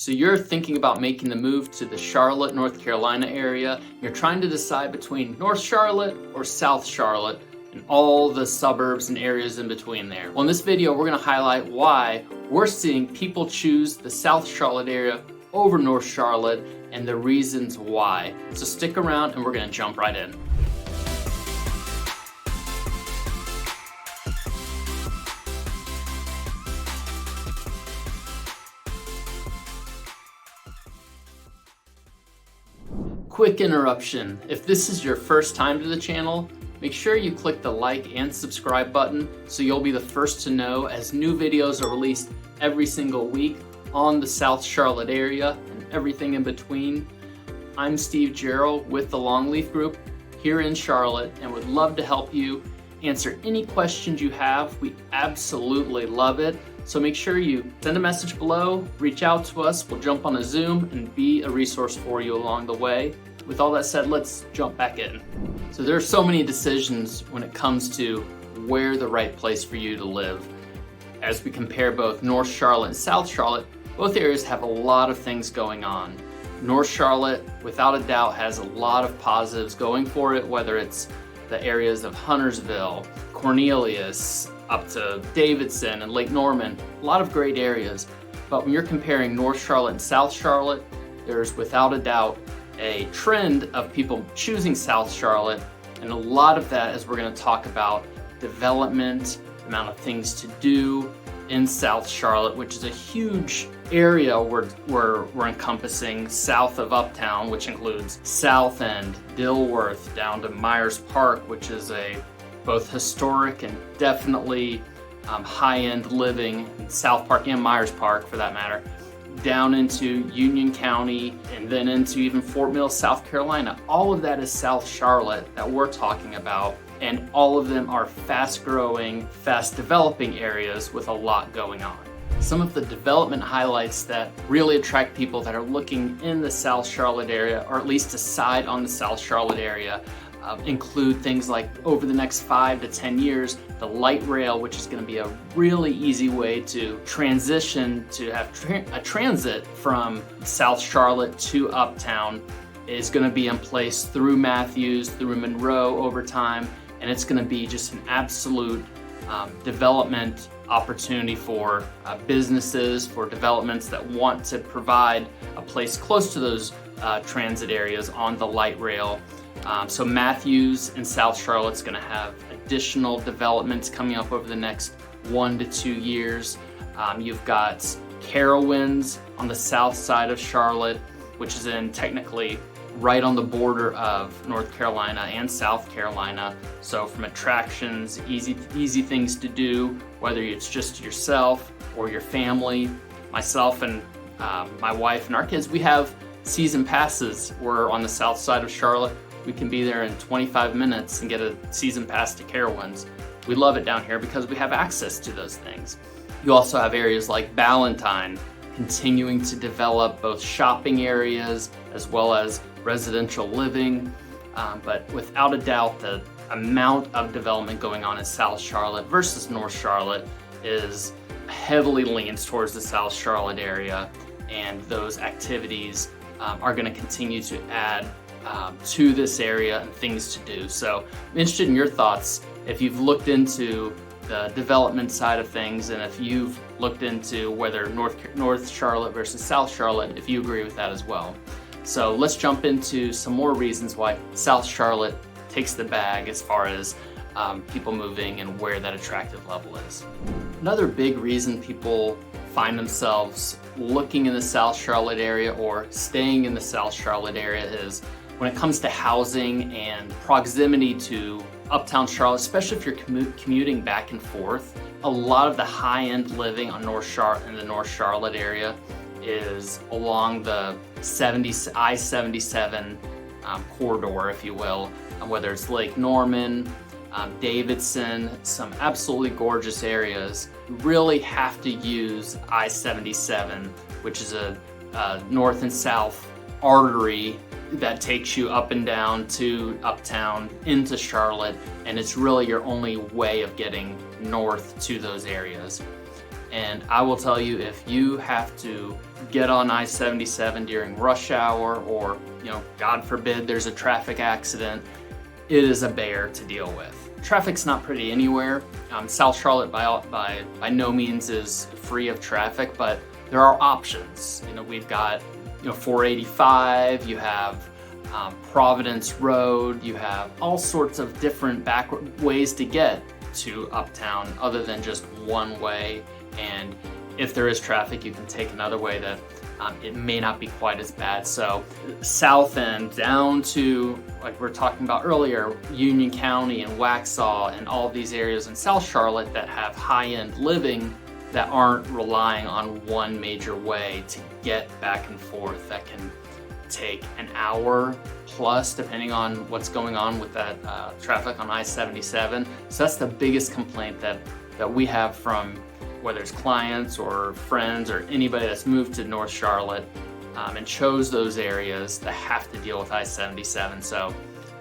So you're thinking about making the move to the Charlotte, North Carolina area. You're trying to decide between North Charlotte or South Charlotte and all the suburbs and areas in between there. Well, in this video, we're gonna highlight why we're seeing people choose the South Charlotte area over North Charlotte and the reasons why. So stick around and we're gonna jump right in. Quick interruption. If this is your first time to the channel, make sure you click the like and subscribe button so you'll be the first to know as new videos are released every single week on the South Charlotte area and everything in between. I'm Steve Jarrell with the Longleaf Group here in Charlotte and would love to help you answer any questions you have. We absolutely love it. So make sure you send a message below, reach out to us, we'll jump on a Zoom and be a resource for you along the way. With all that said, let's jump back in. So there are so many decisions when it comes to where the right place for you to live. As we compare both North Charlotte and South Charlotte, both areas have a lot of things going on. North Charlotte, without a doubt, has a lot of positives going for it, whether it's the areas of Huntersville, Cornelius, up to Davidson and Lake Norman, a lot of great areas. But when you're comparing North Charlotte and South Charlotte, there's without a doubt a trend of people choosing South Charlotte, and a lot of that, as we're going to talk about, development, amount of things to do in South Charlotte, which is a huge area we're encompassing south of Uptown, which includes South End, Dilworth, down to Myers Park, which is a both historic and definitely high-end living in South Park and Myers Park for that matter, down into Union County and then into even Fort Mill, South Carolina. All of that is South Charlotte that we're talking about, and all of them are fast-growing, fast-developing areas with a lot going on. Some of the development highlights that really attract people that are looking in the South Charlotte area, or at least decide on the South Charlotte area, include things like over the next 5 to 10 years, the light rail, which is going to be a really easy way to transition to have a transit from South Charlotte to Uptown, is going to be in place through Matthews, through Monroe over time, and it's going to be just an absolute development opportunity for businesses, for developments that want to provide a place close to those transit areas on the light rail. So Matthews and South Charlotte's going to have additional developments coming up over the next 1 to 2 years. You've got Carowinds on the south side of Charlotte, which is technically right on the border of North Carolina and South Carolina. So from attractions, easy things to do, whether it's just yourself or your family. Myself and my wife and our kids, we have season passes. We're on the south side of Charlotte. We can be there in 25 minutes and get a season pass to Carowinds. We love it down here because we have access to those things. You also have areas like Ballantyne continuing to develop both shopping areas as well as residential living. But without a doubt, the amount of development going on in South Charlotte versus North Charlotte is heavily leans towards the South Charlotte area, and those activities are going to continue to add to this area and things to do. So I'm interested in your thoughts if you've looked into the development side of things, and if you've looked into whether North Charlotte versus South Charlotte, if you agree with that as well. So let's jump into some more reasons why South Charlotte takes the bag as far as people moving and where that attractive level is. Another big reason people find themselves looking in the South Charlotte area or staying in the South Charlotte area is when it comes to housing and proximity to Uptown Charlotte, especially if you're commuting back and forth. A lot of the high-end living on in the North Charlotte area is along the I-77 corridor, if you will, whether it's Lake Norman, Davidson, some absolutely gorgeous areas. You really have to use I-77, which is a north and south artery that takes you up and down to Uptown into Charlotte, and it's really your only way of getting north to those areas. And I will tell you, if you have to get on I-77 during rush hour, or God forbid there's a traffic accident, it is a bear to deal with. Traffic's not pretty anywhere. South Charlotte by no means is free of traffic, but there are options. We've got 485, you have Providence Road, you have all sorts of different back ways to get to Uptown other than just one way. And if there is traffic, you can take another way that it may not be quite as bad. So south end down to, like we were talking about earlier, Union County and Waxhaw and all of these areas in South Charlotte that have high-end living that aren't relying on one major way to get back and forth, that can take an hour plus depending on what's going on with that traffic on I-77. So that's the biggest complaint that we have from whether it's clients or friends or anybody that's moved to North Charlotte and chose those areas that have to deal with I-77. So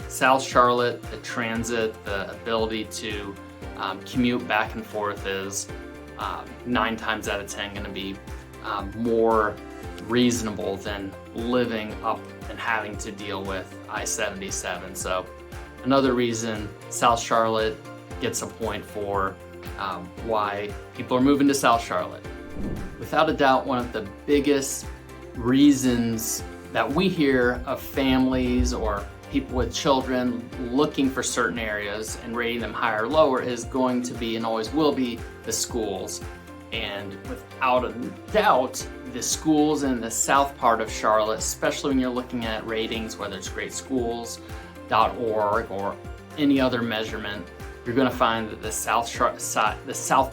South Charlotte, the transit, the ability to commute back and forth is 9 times out of 10 going to be more reasonable than living up and having to deal with I-77. So another reason South Charlotte gets a point for why people are moving to South Charlotte. Without a doubt, one of the biggest reasons that we hear of families or people with children looking for certain areas and rating them higher or lower is going to be, and always will be, the schools. And without a doubt, the schools in the south part of Charlotte, especially when you're looking at ratings, whether it's greatschools.org or any other measurement, you're going to find that the south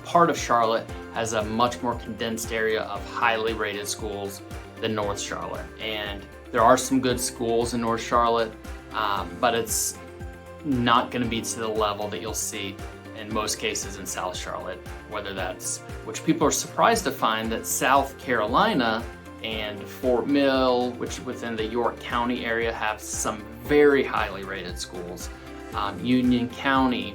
part of Charlotte has a much more condensed area of highly rated schools than North Charlotte. And there are some good schools in North Charlotte, but it's not going to be to the level that you'll see in most cases in South Charlotte, which people are surprised to find that South Carolina and Fort Mill, which within the York County area, have some very highly rated schools. Union County,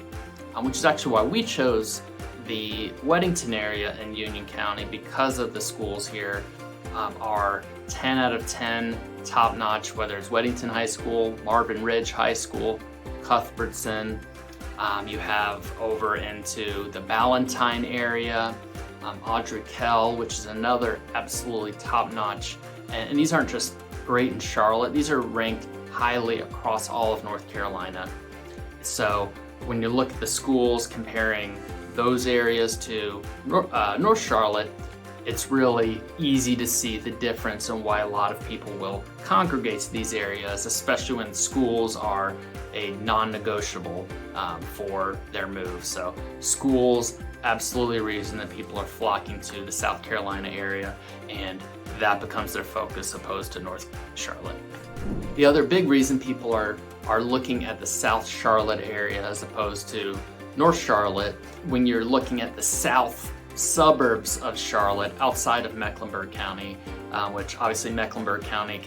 which is actually why we chose the Weddington area in Union County, because of the schools here are 10 out of 10 top notch, whether it's Weddington High School, Marvin Ridge High School, Cuthbertson. You have over into the Ballantyne area, Audrey Kell, which is another absolutely top notch. And these aren't just great in Charlotte, these are ranked highly across all of North Carolina. So when you look at the schools, comparing those areas to North Charlotte, it's really easy to see the difference and why a lot of people will congregate to these areas, especially when schools are a non-negotiable for their move. So schools, absolutely a reason that people are flocking to the South Carolina area, and that becomes their focus opposed to North Charlotte. The other big reason people are looking at the South Charlotte area as opposed to North Charlotte, when you're looking at the south suburbs of Charlotte outside of Mecklenburg County, which obviously Mecklenburg County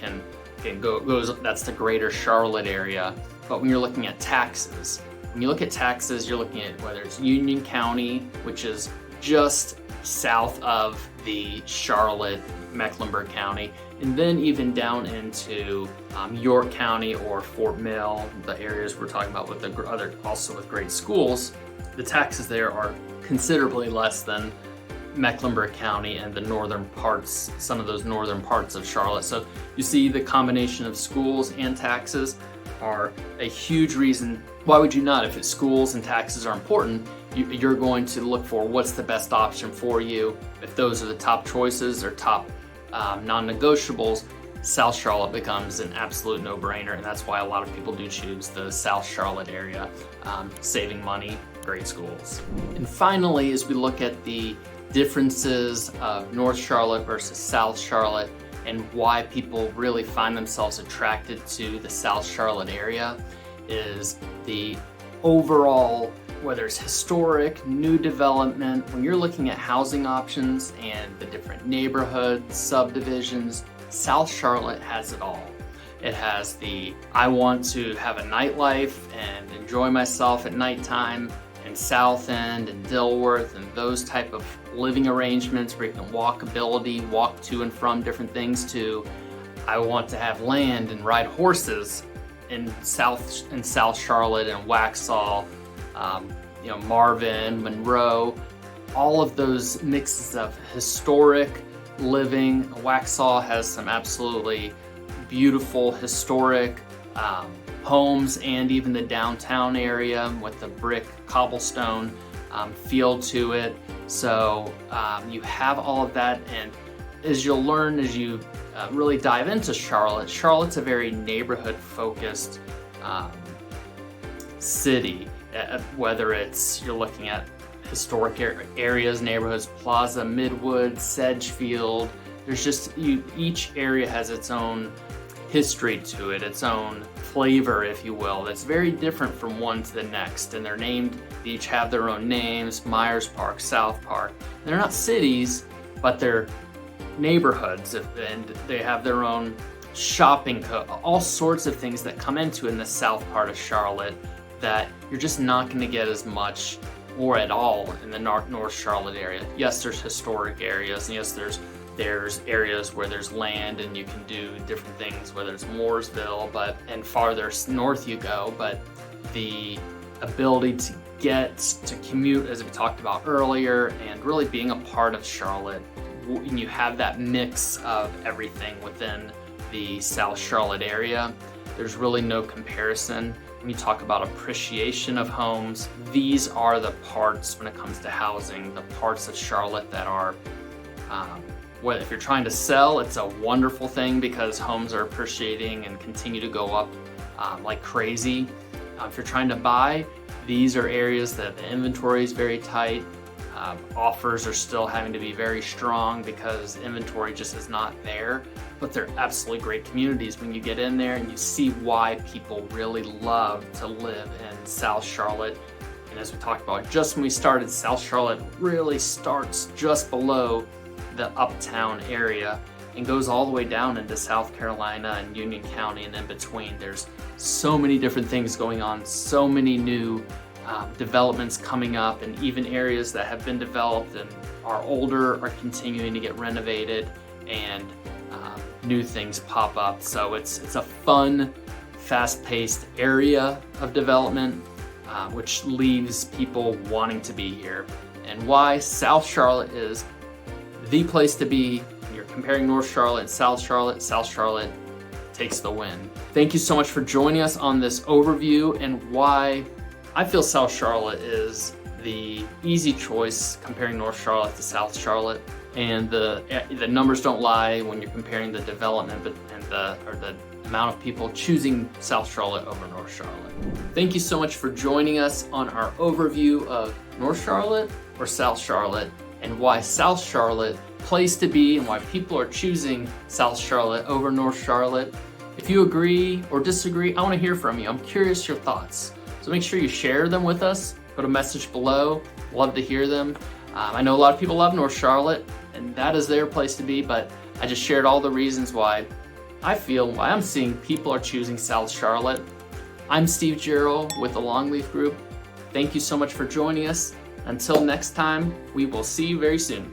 goes, that's the greater Charlotte area. But when you're looking at taxes, when you look at taxes, you're looking at whether it's Union County, which is just south of the Charlotte, Mecklenburg County, and then even down into York County or Fort Mill, the areas we're talking about with the other, also with great schools. The taxes there are considerably less than Mecklenburg County and the northern parts, some of those northern parts of Charlotte. So you see the combination of schools and taxes are a huge reason. Why would you not? If it's schools and taxes are important, you're going to look for what's the best option for you. If those are the top choices or top non-negotiables, South Charlotte becomes an absolute no-brainer, and that's why a lot of people do choose the South Charlotte area, saving money, great schools. And finally, as we look at the differences of North Charlotte versus South Charlotte and why people really find themselves attracted to the South Charlotte area, is the overall, whether it's historic, new development, when you're looking at housing options and the different neighborhoods, subdivisions, South Charlotte has it all. It has the, I want to have a nightlife and enjoy myself at nighttime in South End and Dilworth and those type of living arrangements where you can walk to and from different things, to I want to have land and ride horses in South Charlotte and Waxhaw, Marvin, Monroe, all of those mixes of historic living. Waxhaw has some absolutely beautiful historic homes, and even the downtown area with the brick cobblestone feel to it. So you have all of that, and as you'll learn as you really dive into Charlotte's a very neighborhood focused city, whether it's you're looking at historic areas, neighborhoods, Plaza, Midwood, Sedgefield. There's just each area has its own history to it, its own flavor, if you will, that's very different from one to the next. And they're named, they each have their own names: Myers Park, South Park. They're not cities, but they're neighborhoods, and they have their own shopping, all sorts of things that come into in the south part of Charlotte that you're just not going to get as much or at all in the North Charlotte area. Yes, there's historic areas, and yes, there's areas where there's land and you can do different things, whether it's Mooresville, and farther north you go, but the ability to get to commute, as we talked about earlier, and really being a part of Charlotte, and you have that mix of everything within the South Charlotte area. There's really no comparison. When you talk about appreciation of homes, these are the parts when it comes to housing, the parts of Charlotte that are, if you're trying to sell, it's a wonderful thing because homes are appreciating and continue to go up like crazy. If you're trying to buy, these are areas that the inventory is very tight. Offers are still having to be very strong because inventory just is not there, but they're absolutely great communities when you get in there and you see why people really love to live in South Charlotte. And as we talked about just when we started, South Charlotte really starts just below the Uptown area and goes all the way down into South Carolina and Union County and in between. There's so many different things going on, so many new developments coming up, and even areas that have been developed and are older are continuing to get renovated, and new things pop up. So it's a fun, fast-paced area of development, which leaves people wanting to be here. And why South Charlotte is the place to be when you're comparing North Charlotte and South Charlotte. South Charlotte takes the win. Thank you so much for joining us on this overview and why I feel South Charlotte is the easy choice comparing North Charlotte to South Charlotte. And the numbers don't lie when you're comparing the development and the amount of people choosing South Charlotte over North Charlotte. Thank you so much for joining us on our overview of North Charlotte or South Charlotte, and why South Charlotte place to be and why people are choosing South Charlotte over North Charlotte. If you agree or disagree, I want to hear from you. I'm curious your thoughts. So make sure you share them with us. Put a message below. Love to hear them. I know a lot of people love North Charlotte, and that is their place to be, but I just shared all the reasons why I'm seeing people are choosing South Charlotte. I'm Steve Jarrell with the Longleaf Group. Thank you so much for joining us. Until next time, we will see you very soon.